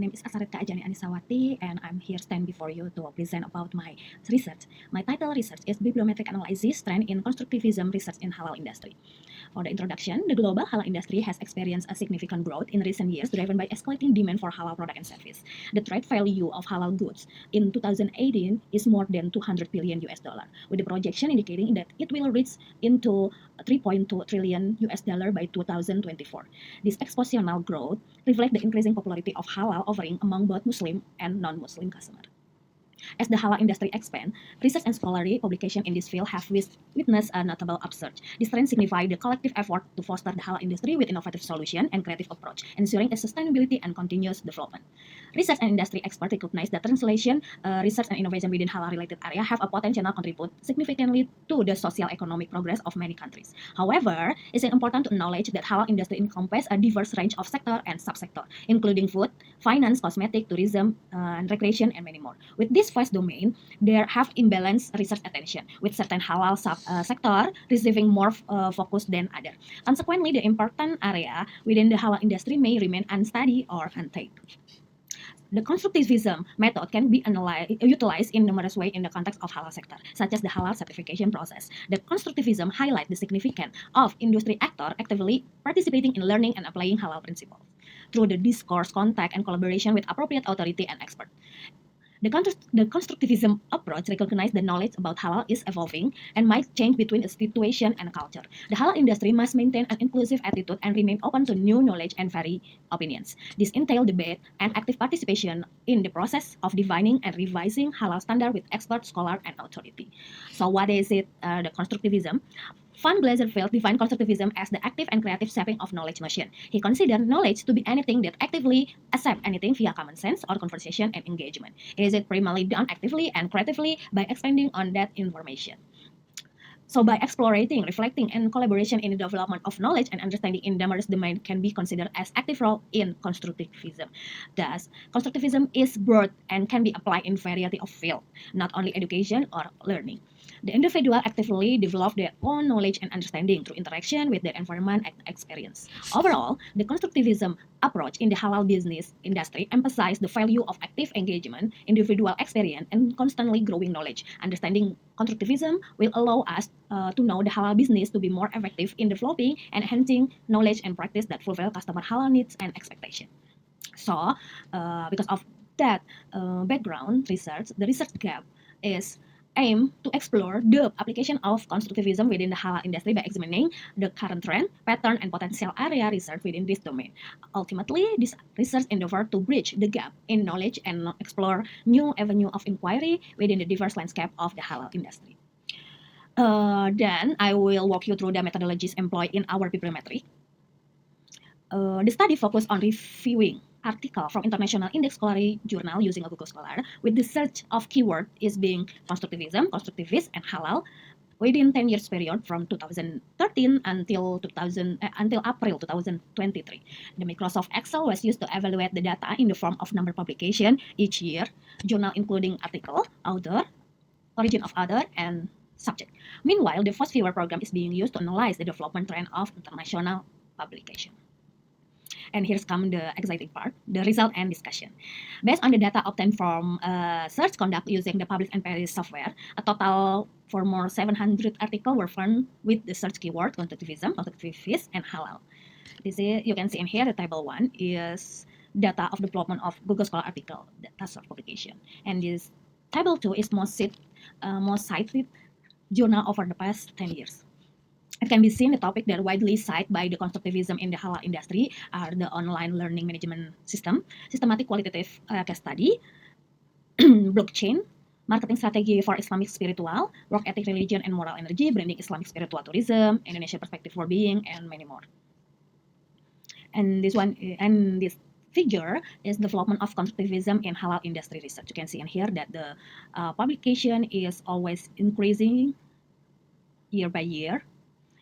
name is Asaritka Ajani Anisawati, and I'm here stand before you to present about my research. My title research is Bibliometric Analysis, Trend in Constructivism Research in Halal Industry. For the introduction, the global halal industry has experienced a significant growth in recent years driven by escalating demand for halal product and service. The trade value of halal goods in 2018 is more than 200 billion US dollar, with the projection indicating that it will reach into 3.2 trillion US dollar by 2024. This exponential growth reflects the increasing popularity of halal offering among both Muslim and non-Muslim customers. As the halal industry expands, research and scholarly publication in this field have witnessed a notable upsurge. This trend signifies the collective effort to foster the halal industry with innovative solutions and creative approach, ensuring its sustainability and continuous development. Research and industry experts recognize that translation, research and innovation within halal-related area have a potential to contribute significantly to the social economic progress of many countries. However, it's important to acknowledge that halal industry encompasses a diverse range of sector and subsector, including food, finance, cosmetic, tourism, and recreation, and many more. With this vast domain, there have imbalanced research attention, with certain halal sector receiving more focus than other. Consequently, the important area within the halal industry may remain unstudied or untapped. The constructivism method can be utilized in numerous ways in the context of halal sector, such as the halal certification process. The constructivism highlights the significance of industry actors actively participating in learning and applying halal principles through the discourse, contact, and collaboration with appropriate authority and expert. The constructivism approach recognizes the knowledge about halal is evolving and might change between a situation and a culture. The halal industry must maintain an inclusive attitude and remain open to new knowledge and varied opinions. This entails debate and active participation in the process of defining and revising halal standard with expert, scholar, and authority. So what is it, the constructivism? Van Glaserveld defined constructivism as the active and creative shaping of knowledge notion. He considered knowledge to be anything that actively accepts anything via common sense or conversation and engagement. It is primarily done actively and creatively by expanding on that information. So by exploring, reflecting, and collaboration in the development of knowledge and understanding in numerous domains can be considered as active role in constructivism. Thus, constructivism is broad and can be applied in variety of fields, not only education or learning. The individual actively develop their own knowledge and understanding through interaction with their environment and experience. Overall, the constructivism approach in the halal business industry emphasizes the value of active engagement, individual experience, and constantly growing knowledge. Understanding constructivism will allow us to know the halal business to be more effective in developing and enhancing knowledge and practice that fulfill customer halal needs and expectations. So, because of that background research, the research gap is aim to explore the application of constructivism within the halal industry by examining the current trend, pattern, and potential area research within this domain. Ultimately, this research endeavor to bridge the gap in knowledge and explore new avenue of inquiry within the diverse landscape of the halal industry. Then I will walk you through the methodologies employed in our bibliometry. The study focused on reviewing article from international index scholarly journal using a Google Scholar with the search of keyword is being constructivism, constructivist, and halal within 10 years period from 2013 until April 2023. The Microsoft Excel was used to evaluate the data in the form of number publication each year, journal including article, author, origin of author, and subject. Meanwhile, the Fast Viewer program is being used to analyze the development trend of international publication. And here's come the exciting part, the result and discussion. Based on the data obtained from search conduct using the published Empiris software, a total for more 700 articles were found with the search keyword constructivism, constructivist, and halal. This is, you can see in here, the table 1 is data of development of Google Scholar article, data search publication. And this table 2 is most cited journal over the past 10 years. It can be seen the topic that widely cited by the constructivism in the halal industry are the online learning management system, systematic qualitative case study, blockchain, marketing strategy for Islamic spiritual, work ethic, religion, and moral energy, branding Islamic spiritual tourism, Indonesia perspective for being, and many more. And this figure is development of constructivism in halal industry research. You can see in here that the publication is always increasing year by year.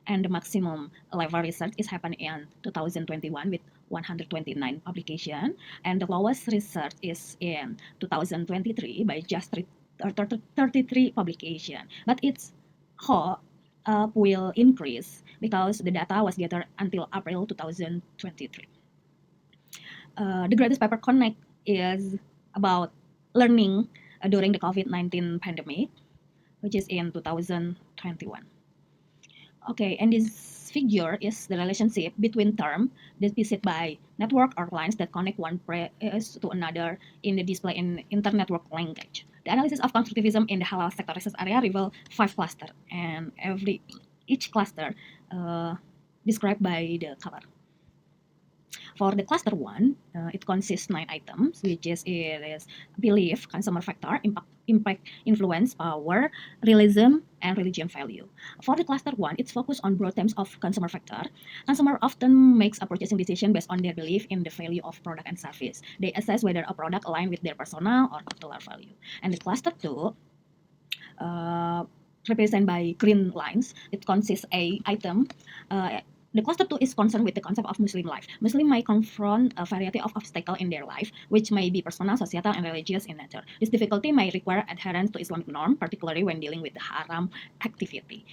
And the maximum level research is happened in 2021 with 129 publication, and the lowest research is in 2023 by just 33 publication. But its hope will increase because the data was gathered until April 2023. The greatest paper connect is about learning during the COVID-19 pandemic, which is in 2021. Okay, and this figure is the relationship between term depicted by network or lines that connect one place to another in the display in internetwork language. The analysis of constructivism in the halal sector research area reveal 5 clusters, and each cluster described by the color. For the cluster 1, it consists 9 items, which is it is belief, consumer factor, impact, influence, power, realism, and religion value. For the cluster 1, it's focused on broad terms of consumer factor. Consumer often makes a purchasing decision based on their belief in the value of product and service. They assess whether a product aligns with their personal or cultural value. And the cluster 2, represented by green lines, it consists a item. The cluster 2 is concerned with the concept of Muslim life. Muslims may confront a variety of obstacles in their life, which may be personal, societal, and religious in nature. This difficulty may require adherence to Islamic norm, particularly when dealing with the haram activity.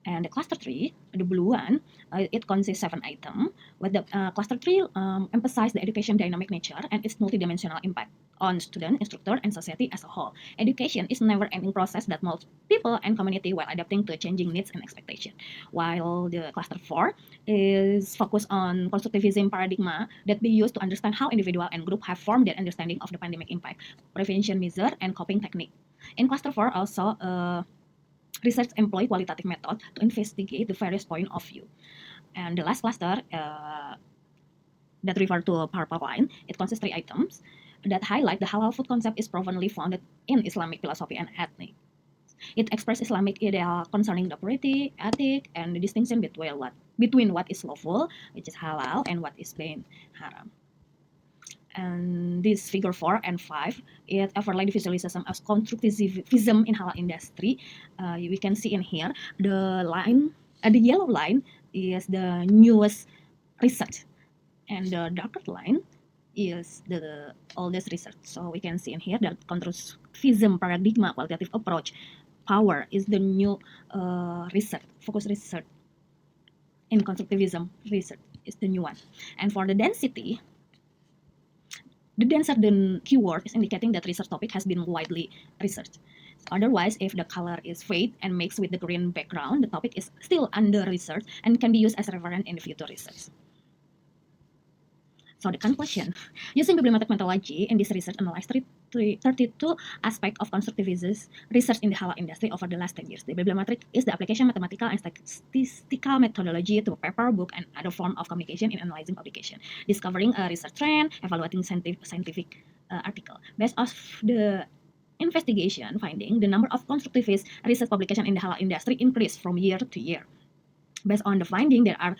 And the cluster 3, the blue one, it consists 7 items. With the cluster 3 emphasizes the education dynamic nature and its multidimensional impact on student, instructor, and society as a whole. Education is a never-ending process that molds people and community while adapting to changing needs and expectations. While the cluster 4 is focused on constructivism paradigm that be used to understand how individual and group have formed their understanding of the pandemic impact, prevention measure, and coping technique. In cluster 4 also, research employ qualitative method to investigate the various point of view. And the last cluster that refer to a purple line, it consists 3 items that highlight the halal food concept is profoundly founded in Islamic philosophy and ethics. It expresses Islamic ideal concerning the purity, ethic, and the distinction between what is lawful, which is halal, and what is plain haram. And this figure 4 and 5, it overlay the visualization of constructivism in halal industry. We can see in here the line, the yellow line is the newest research, and the darker line is the oldest research. So we can see in here that constructivism paradigm qualitative approach power is the new research, focus research in constructivism research is the new one. And for the density, the denser the keyword is indicating that research topic has been widely researched. Otherwise, if the color is fade and mixed with the green background, the topic is still under research and can be used as a reference in the future research. So the conclusion, using bibliometric methodology in this research analyzed 32 aspects of constructivist research in the halal industry over the last 10 years. The bibliometric is the application mathematical and statistical methodology to paper, book, and other form of communication in analyzing publication, discovering a research trend, evaluating scientific article. Based off the investigation finding, the number of constructivist research publication in the halal industry increased from year to year. Based on the finding, there are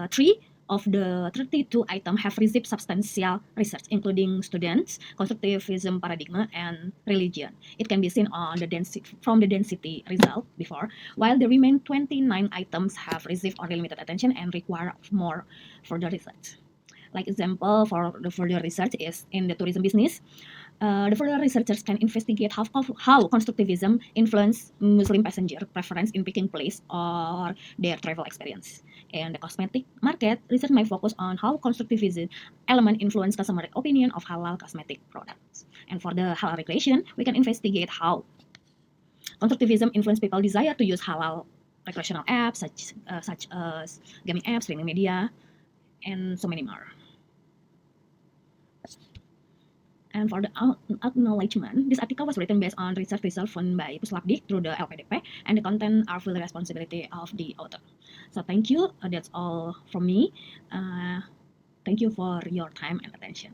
3 of the 32 items have received substantial research, including students, constructivism paradigm, and religion. It can be seen on the from the density result before, while the remaining 29 items have received only limited attention and require more further research. Like example for the further research is in the tourism business. The further researchers can investigate how constructivism influence Muslim passenger preference in picking place or their travel experience. In the cosmetic market, research may focus on how constructivism element influence customer opinion of halal cosmetic products. And for the halal regulation, we can investigate how constructivism influence people desire to use halal recreational apps such as gaming apps, streaming media, and so many more. And for the acknowledgement, this article was written based on research results found by Puslapdik through the LPDP, and the content are fully responsibility of the author. So thank you. That's all from me. Thank you for your time and attention.